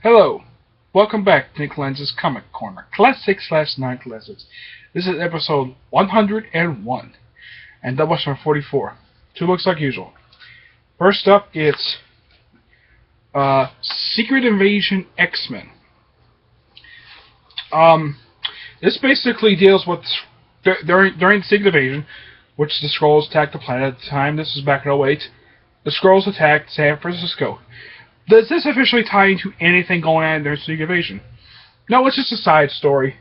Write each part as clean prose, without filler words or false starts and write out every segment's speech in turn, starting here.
Hello, welcome back to Nick Lenz's Comic Corner, Classic/Non-classics. This is episode 101 and DoubleShot 44. Two books like usual. First up, it's Secret Invasion X-Men. This basically deals with during the Secret Invasion, which the Skrulls attacked the planet at the time. This was back in '08. The Skrulls attacked San Francisco. Does this officially tie into anything going on during Secret Invasion? No, it's just a side story.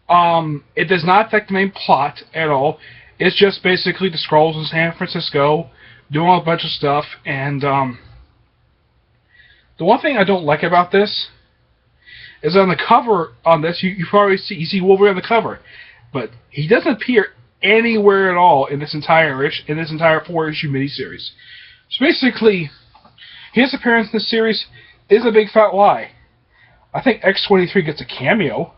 It does not affect the main plot at all. It's just basically the Skrulls in San Francisco doing a bunch of stuff. And the one thing I don't like about this is on the cover on this, you probably see Wolverine on the cover, but he doesn't appear anywhere at all in this entire 4-issue miniseries. So basically, his appearance in this series is a big fat lie. I think X-23 gets a cameo.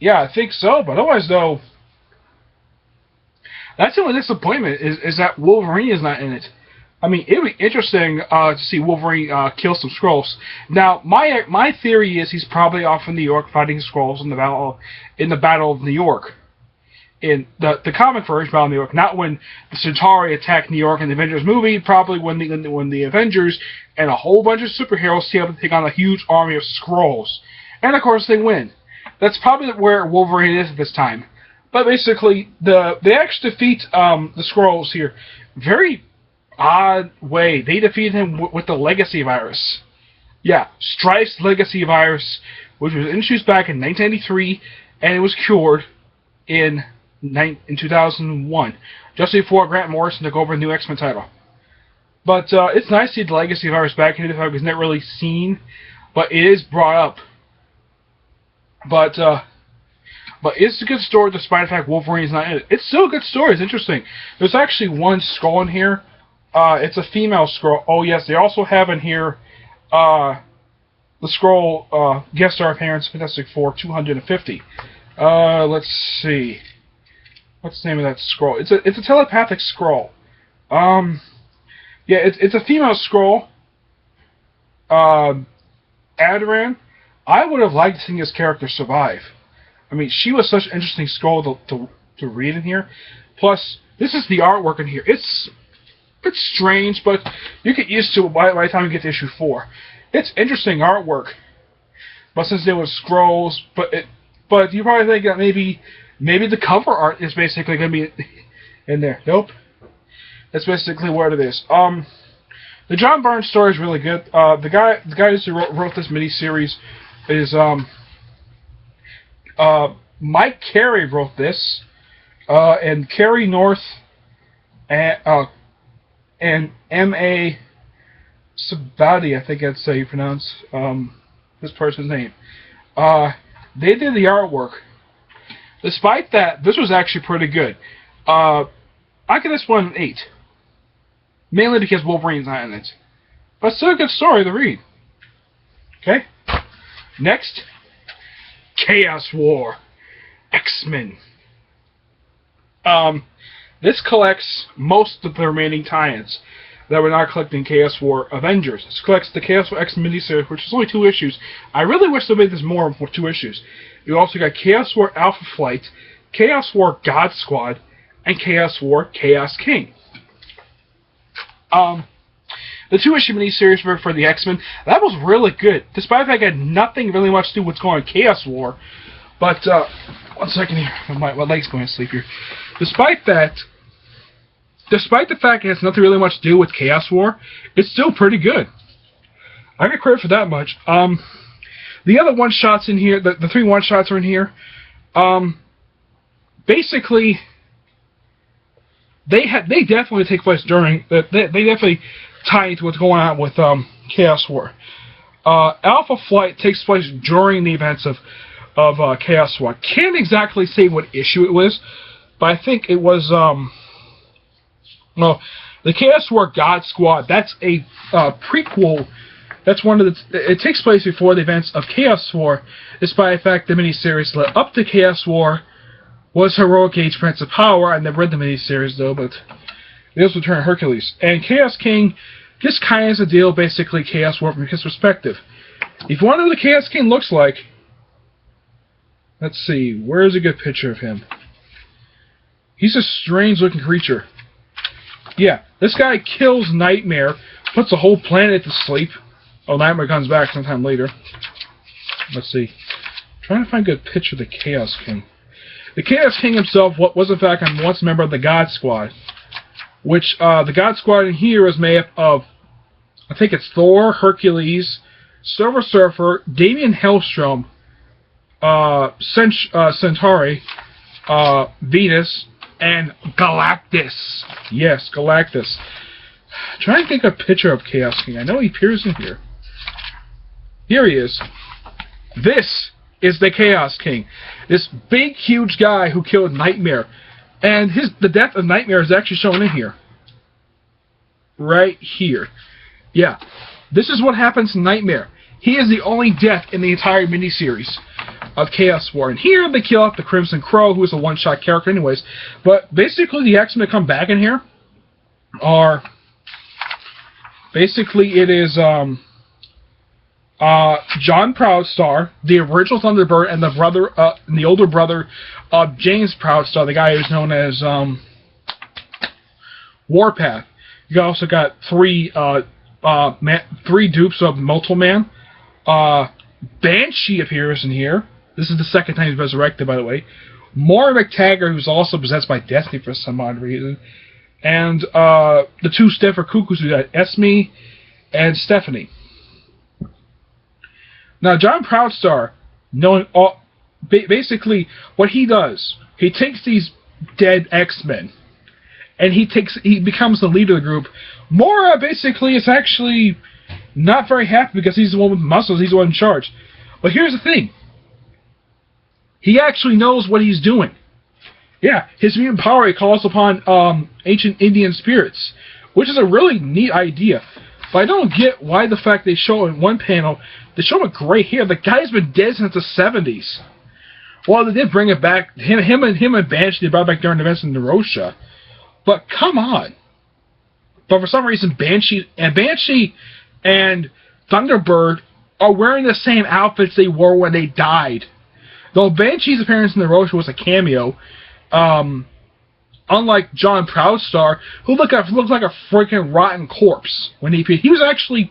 Yeah, I think so, but otherwise, though, that's the only disappointment, is that Wolverine is not in it. I mean, it would be interesting to see Wolverine kill some Skrulls. Now, my theory is he's probably off in New York fighting Skrulls in the Battle of New York. In the comic version of Battle of New York, not when the Centauri attacked New York in the Avengers movie, probably when the Avengers and a whole bunch of superheroes team up to take on a huge army of Skrulls. And of course they win. That's probably where Wolverine is at this time. But basically, they actually defeat the Skrulls here. Very odd way. They defeated him with the Legacy virus. Yeah, Strife's Legacy virus, which was introduced back in 1993, and it was cured in 2001, just before Grant Morrison took over the new X-Men title. But it's nice to see the Legacy virus back in it. It was never really seen, but it is brought up. But it's a good story despite the fact Wolverine is not in it. It's still a good story. It's interesting. There's actually one Skrull in here. It's a female Skrull. Oh yes, they also have in here the Skrull guest star appearance, Fantastic Four 250. Let's see. What's the name of that Skrull? It's a telepathic Skrull. Yeah, it's a female Skrull. Adran. I would have liked seeing this character survive. I mean, she was such an interesting Skrull to read in here. Plus, this is the artwork in here. It's strange, but you get used to it by the time you get to issue 4. It's interesting artwork. But since there was Skrulls, but you probably think that maybe the cover art is basically going to be in there. Nope. That's basically what it is. The John Byrne story is really good. The guy who wrote this miniseries is Mike Carey wrote this, and Carey North and M.A. Sabati, I think that's how you pronounce this person's name. They did the artwork. Despite that, this was actually pretty good. I give this one an 8. Mainly because Wolverine's not in it. But still a good story to read. Okay? Next, Chaos War X-Men. This collects most of the remaining tie-ins that we're not collecting Chaos War Avengers. This collects the Chaos War X-Men miniseries, which is only 2 issues. I really wish they made this more with 2 issues. You also got Chaos War Alpha Flight, Chaos War God Squad, and Chaos War Chaos King. The 2-issue miniseries for the X-Men, that was really good. Despite the fact it had nothing really much to do with what's going on in Chaos War. But, one second here. My leg's going to sleep here. Despite the fact it has nothing really much to do with Chaos War, it's still pretty good. I get credit for that much. The other one-shots in here, the 3 one-shots are in here. Basically, they definitely take place during. They definitely tie into what's going on with Chaos War. Alpha Flight takes place during the events of Chaos War. Can't exactly say what issue it was, but I think it was no, the Chaos War God Squad. That's a prequel. That's one of the. It takes place before the events of Chaos War, despite the fact the miniseries led up to Chaos War was Heroic Age Prince of Power. I never read the miniseries though, but it was Return of Hercules. And Chaos King just kind of as a deal, basically, Chaos War from his perspective. If you want to know what the Chaos King looks like, let's see, where's a good picture of him? He's a strange-looking creature. Yeah, this guy kills Nightmare, puts the whole planet to sleep. Oh, Nightmare comes back sometime later. Let's see. I'm trying to find a good picture of the Chaos King. The Chaos King himself was, in fact, once a member of the God Squad, which the God Squad in here is made up of, I think it's Thor, Hercules, Silver Surfer, Damien Hellstrom, Centauri, Venus, and Galactus. Yes, Galactus. Try and take a picture of Chaos King. I know he appears in here. Here he is. This is the Chaos King. This big, huge guy who killed Nightmare. And the death of Nightmare is actually shown in here. Right here. Yeah. This is what happens to Nightmare. He is the only death in the entire miniseries of Chaos War. And here they kill off the Crimson Crow, who is a one-shot character anyways. But basically the X-Men that come back in here are... Basically it is John Proudstar, the original Thunderbird, and the older brother of James Proudstar, the guy who's known as Warpath. You also got three dupes of Multiple Man. Banshee appears in here. This is the second time he's resurrected, by the way. Maury McTaggart, who's also possessed by Destiny for some odd reason. And the two Stepher Cuckoos, who got Esme and Stephanie. Now, John Proudstar, knowing all, basically what he does, he takes these dead X-Men, and he becomes the leader of the group. Mora basically is actually not very happy because he's the one with muscles, he's the one in charge. But here's the thing. He actually knows what he's doing. Yeah, his mutant power, he calls upon ancient Indian spirits, which is a really neat idea. But I don't get why the fact they show in one panel, they show him with gray hair. The guy's been dead since the 70s. Well, they did bring it back. Him and Banshee, they brought back during events in Nerotia. But come on. But for some reason, Banshee and Thunderbird are wearing the same outfits they wore when they died. Though Banshee's appearance in Nerotia was a cameo, unlike John Proudstar, who looks like a freaking rotten corpse when he was actually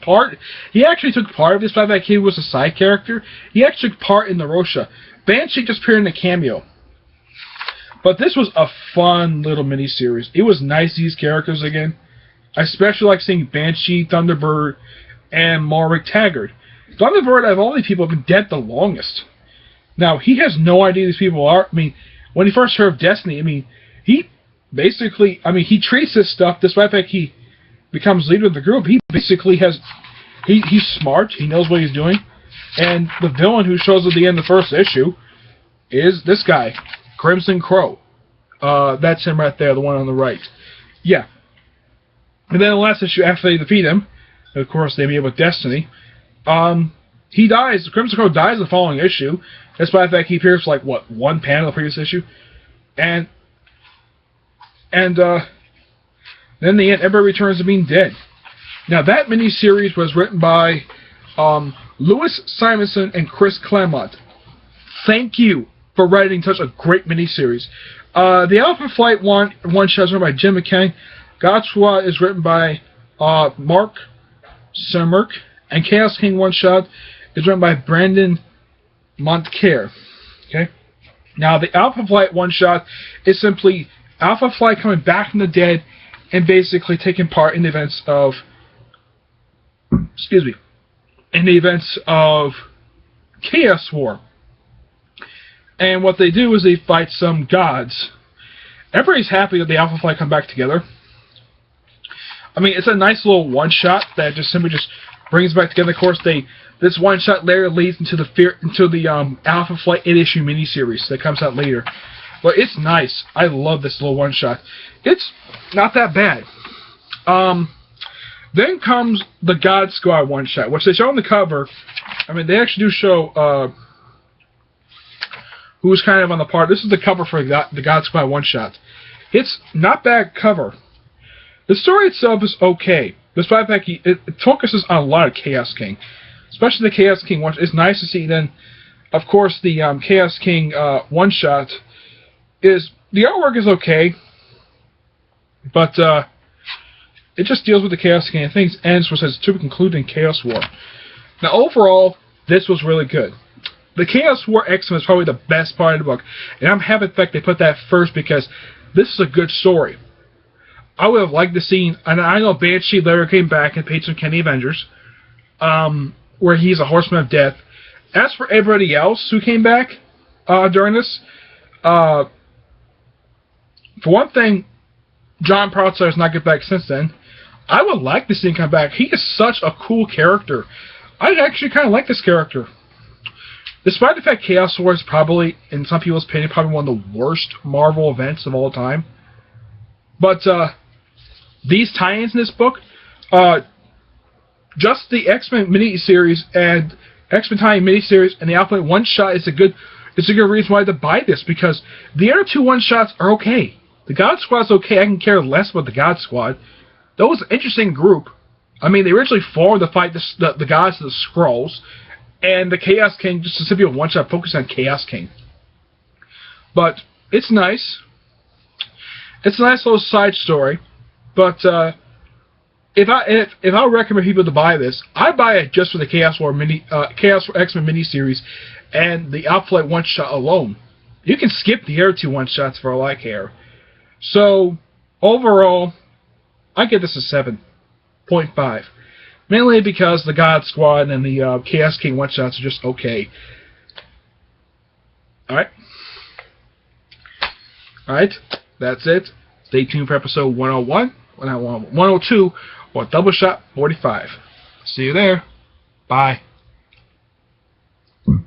he actually took part of this, by the fact he was a side character. He actually took part in Nerotia. Banshee just appeared in a cameo. But this was a fun little miniseries. It was nice to see these characters again. I especially like seeing Banshee, Thunderbird, and Maury McTaggart. Thunderbird, of all these people, have been dead the longest. Now, he has no idea who these people are. I mean, when he first heard of Destiny, I mean, he basically, he treats this stuff, despite the fact he becomes leader of the group, he basically has, he's smart, he knows what he's doing, and the villain who shows at the end of the first issue is this guy, Crimson Crow. That's him right there, the one on the right. Yeah. And then the last issue, after they defeat him, of course they meet with Destiny, he dies, Crimson Crow dies in the following issue, despite the fact he appears for, like, what, one panel of the previous issue, and then in the end, everybody returns to being dead. Now, that miniseries was written by Louis Simonson and Chris Claremont. Thank you for writing such a great miniseries. The Alpha Flight one-shot is written by Jim McKay. God Squad is written by Mark Semmerk. And Chaos King one-shot is written by Brandon Montclair. Okay? Now, the Alpha Flight one-shot is simply Alpha Flight coming back from the dead and basically taking part in the events of, Chaos War. And what they do is they fight some gods. Everybody's happy that the Alpha Flight come back together. I mean, it's a nice little one-shot that just simply brings back together. Of course, this one-shot later leads into the Alpha Flight 8-issue miniseries that comes out later. But it's nice. I love this little one-shot. It's not that bad. Then comes the God Squad one-shot, which they show on the cover. I mean, they actually do show who's kind of on the part. This is the cover for the God Squad one-shot. It's not bad cover. The story itself is okay. Despite the fact it focuses on a lot of Chaos King, especially the Chaos King one. It's nice to see. Then, of course, the Chaos King one shot is the artwork is okay, but it just deals with the Chaos King and things ends with says to be concluded in Chaos War. Now, overall, this was really good. The Chaos War X-Men is probably the best part of the book, and I'm happy the fact they put that first because this is a good story. I would have liked to see, and I know Banshee later came back and paid some Kenny Avengers, where he's a Horseman of Death. As for everybody else who came back during this, for one thing, John Proudstar has not get back since then. I would like to see him come back. He is such a cool character. I actually kind of like this character. Despite the fact Chaos War is probably, in some people's opinion, probably one of the worst Marvel events of all time. But these tie-ins in this book, just the X-Men miniseries and X-Men tie-in miniseries and the Alpha one-shot is a good reason why to buy this, because the other two one-shots are okay. The God Squad's okay. I can care less about the God Squad. That was an interesting group. I mean, they originally formed to fight the gods of the Skrulls, and the Chaos King, just a simple one-shot focus on Chaos King. But it's nice. It's a nice little side story. But if I recommend people to buy this, I buy it just for the Chaos War X-Men miniseries and the Alpha Flight one-shot alone. You can skip the other two one-shots for all I care. So overall, I give this a 7.5. Mainly because the God Squad and the Chaos King one-shots are just okay. Alright? Alright, that's it. Stay tuned for episode 102 or DoubleShot 45. See you there. Bye.